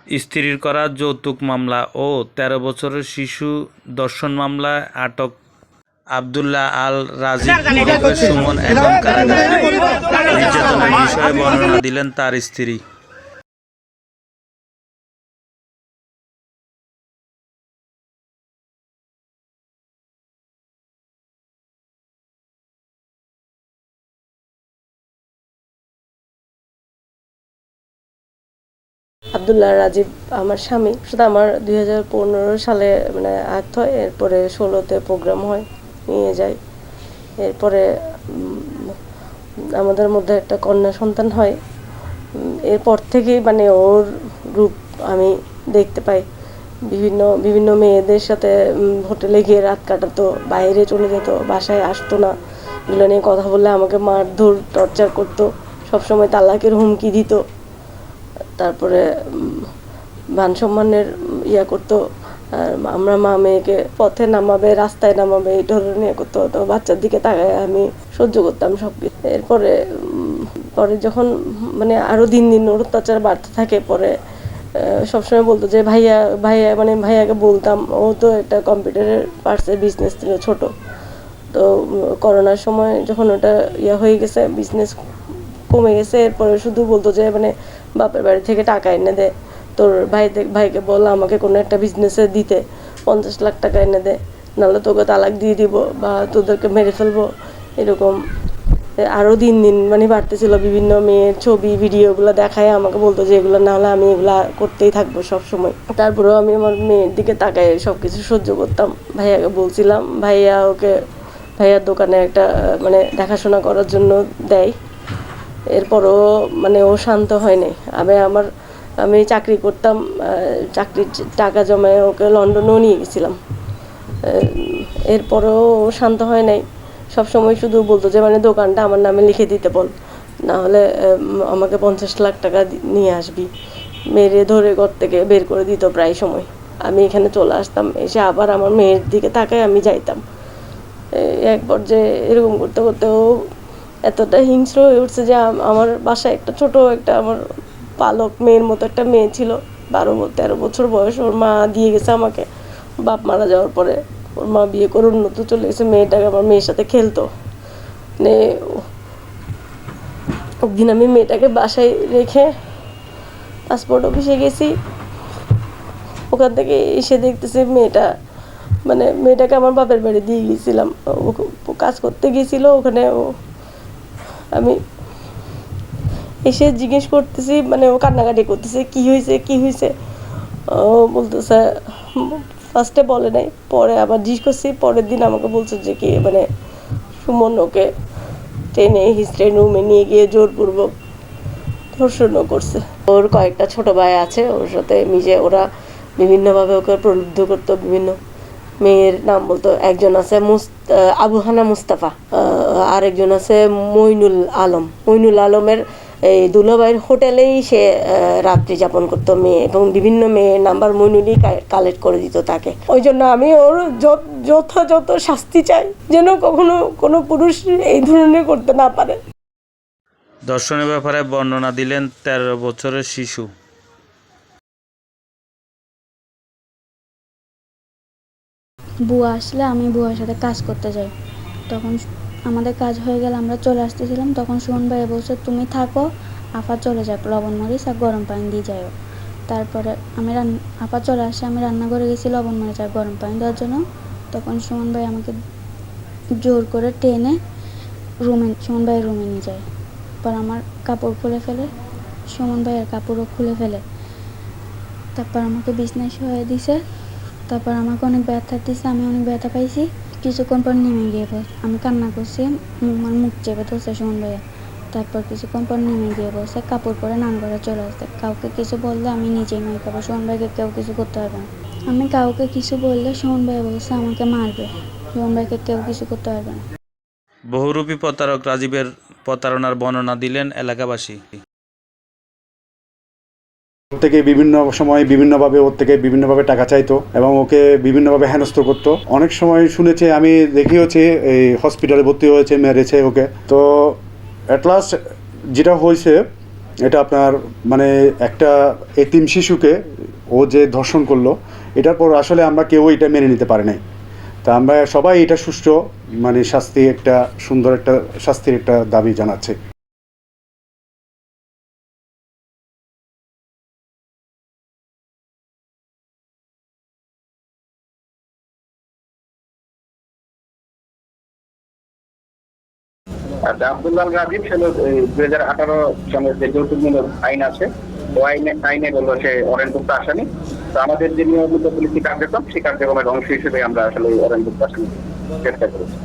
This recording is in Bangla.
স্ত্রীর করা যৌতুক মামলা ও ১৩ বছরের শিশু ধর্ষণ মামলায় আটক আব্দুল্লাহ আল রাজীব ওরফে সুমন এখন কারাগারে। নির্যাতনের বিষয়ে বর্ণনা দিলেন তার স্ত্রী। আব্দুল্লাহ রাজীব আমার স্বামী। শুধু আমার 2015 সালে আক্ত হয়, এরপরে 16তে প্রোগ্রাম হয়, নিয়ে যায়। এরপরে আমাদের মধ্যে একটা কন্যা সন্তান হয়। এরপর থেকেই ওর রূপ আমি দেখতে পাই। বিভিন্ন বিভিন্ন মেয়েদের সাথে হোটেলে গিয়ে রাত কাটাতো, বাইরে চলে যেত, বাসায় আসতো না। এগুলো নিয়ে কথা বললে আমাকে মারধর, টর্চার করতো, সবসময় তালাকের হুমকি দিত। তারপরে মান সম্মানের করতো। আর আমরা মা মেয়েকে পথে নামাবে, রাস্তায় নামাবে, এই ধরনের করতো। তো বাচ্চার দিকে তাকায় আমি সহ্য করতাম সব কিছু। এরপরে পরে যখন আরও দিন দিন ওর অত্যাচার বাড়তে থাকে, পরে সবসময় বলতো যে ভাইয়া ভাইয়া ভাইয়াকে বলতাম। ও তো একটা কম্পিউটারের পার্টসের বিজনেস ছিল ছোট। তো করোনার সময় যখন ওটা হয়ে গেছে, বিজনেস কমে গেছে, এরপরে শুধু বলতো যে বাপের বাড়ি থেকে টাকা এনে দে, তোর ভাইকে বল আমাকে কোনো একটা বিজনেসে দিতে, 50 লাখ টাকা এনে দে, নাহলে তোকে তালাক দিয়ে দিব বা তোদেরকে মেরে ফেলবো। এরকম আরও দিন দিন বাড়তেছিল। বিভিন্ন মেয়ের ছবি ভিডিওগুলো দেখায় আমাকে বলতো যে এগুলো না হলে আমি এগুলা করতেই থাকবো সব সময়। তারপরেও আমি আমার মেয়ের দিকে তাকায় সব কিছু সহ্য করতাম। ভাইয়াকে বলছিলাম, ভাইয়ার দোকানে একটা দেখাশোনা করার জন্য দেয়। এরপরও ও শান্ত হয় নাই। আমি চাকরি করতাম, চাকরির টাকা জমায় ওকে লন্ডনেও নিয়ে গেছিলাম। এরপরও ও শান্ত হয় নাই। সবসময় শুধু বলতো যে দোকানটা আমার নামে লিখে দিতে বল, না হলে আমাকে 50 লাখ টাকা নিয়ে আসবি। মেরে ধরে ঘর থেকে বের করে দিত প্রায় সময়। আমি এখানে চলে আসতাম, এসে আবার আমার মেয়ের দিকে তাকায় আমি যাইতাম। এক পর্যায়ে এরকম করতে করতে ও এতটা হিংস্র হয়ে উঠছে যে আমার বাসায় একটা ছোট একটা আমার পালক মেয়ের মতো একটা মেয়ে ছিল, 12-13 বছর বয়স। ওর মা দিয়ে গেছে আমাকে, বাপ মারা যাওয়ার পরে। ওর মা বিয়ে করে উন্নত চলে গেছে। মেয়েটাকে আমার মেয়ের সাথে খেলতো। একদিন আমি মেয়েটাকে বাসায় রেখে পাসপোর্ট অফিসে গেছি। ওখান থেকে এসে দেখতেছি মেয়েটাকে আমার বাপের বাড়ি দিয়ে গেছিলাম। ও কাজ করতে গেছিলো ওখানে। আমি এসে জিজ্ঞেস করতেছি, ও কান্নাকাটি করতেছে, কি হয়েছে। ও বলতেছে, ফার্স্টে বলে নাই, পরে আবার জিজ্ঞেস করছি। পরের দিন আমাকে বলছে যে কি সুমন ওকে ট্রেনে হিস্ট্রি রুমে নিয়ে গিয়ে জোরপূর্বক ধর্ষণও করছে। ওর কয়েকটা ছোট ভাই আছে, ওর সাথে মিশে ওরা বিভিন্নভাবে ওকে প্রলুব্ধ করতো। বিভিন্ন মেয়ের নাম বলতো। একজন আছে আবু হানা মুস্তাফা, আরেকজন আছে মইনুল আলমের এই দুলাভাইয়ের হোটেলেই সে রাত্রি যাপন করতো মেয়ে, এবং বিভিন্ন মেয়ের নাম্বার মইনুলই কালেক্ট করে দিত তাকে। ওই জন্য আমি ওর যথাযথ শাস্তি চাই, যেন কখনো কোনো পুরুষ এই ধরনের করতে না পারে। ধর্ষণের ব্যাপারে বর্ণনা দিলেন 13 বছরের শিশু। বুয়া আসলে আমি বুয়ার সাথে কাজ করতে যাই। তখন আমাদের কাজ হয়ে গেলে আমরা চলে আসতেছিলাম। তখন সুমন ভাই বলছে, তুমি থাকো, আপা চলে যাক, লবণ মরিচ আর গরম পানি দিয়ে যাও। তারপরে আপা চলে আসে, আমি রান্নাঘরে গেছি লবণ মরিচ আর গরম পানি দেওয়ার জন্য। তখন সুমন ভাই আমাকে জোর করে টেনে সুমন ভাইয়ের রুমে নিয়ে যায়। পর আমার কাপড় খুলে ফেলে, সুমন ভাইয়ের কাপড়ও খুলে ফেলে। তারপর আমাকে বিছনায় শুয়ে দিছে। তারপর আমাকে অনেক ব্যথা দিছে, আমি অনেক ব্যথা পাইছি। কিছুক্ষণ পর নেমে গিয়ে আমি কান্না করছি, আমার মুখ চেপে ধরছে সুমন ভাইয়া। তারপর কিছুক্ষণ পর নেমে গিয়ে বলছে কাপড় পরে নান করে চলে আসতে। কাউকে কিছু বললে আমি নিজেই মার খাবো, সুমন ভাইকে কেউ কিছু করতে পারবে না। আমি কাউকে কিছু বললে সুমন ভাইয়া বলছে আমাকে মারবে, সুমন ভাইকে কেউ কিছু করতে পারবে না। বহুরূপী প্রতারক রাজীবের প্রতারণার বর্ণনা দিলেন এলাকাবাসী। ওর থেকে বিভিন্ন সময় ওর থেকে বিভিন্নভাবে টাকা চাইতো এবং ওকে বিভিন্নভাবে হেনস্থ করতো। অনেক সময় শুনেছি, আমি দেখিয়েছি, এই হসপিটালে ভর্তি হয়েছে, মেরেছে ওকে। তো অ্যাট লাস্ট যেটা হয়েছে, এটা আপনার মানে একটা এতিম শিশুকে ও যে ধর্ষণ করলো, এটার পর আসলে আমরা কেউ এটা মেনে নিতে পারি নাই। তা আমরা সবাই এটা সুষ্ঠু মানে শাস্তি, একটা সুন্দর একটা শাস্তির একটা দাবি জানাচ্ছি। আচ্ছা, আব্দুল্লাহ রাজীব ছিল 2018 সনের যে যৌতুকমূলক আইন আছে, ও আইনে বললো সে অরেঞ্জভুক্ত আসামি। তো আমাদের যে নিয়মিত পুলিশি কার্যক্রম, সেই কার্যক্রমের অংশ হিসেবে আমরা আসলে অরেঞ্জভুক্ত আসামি চেষ্টা করেছি।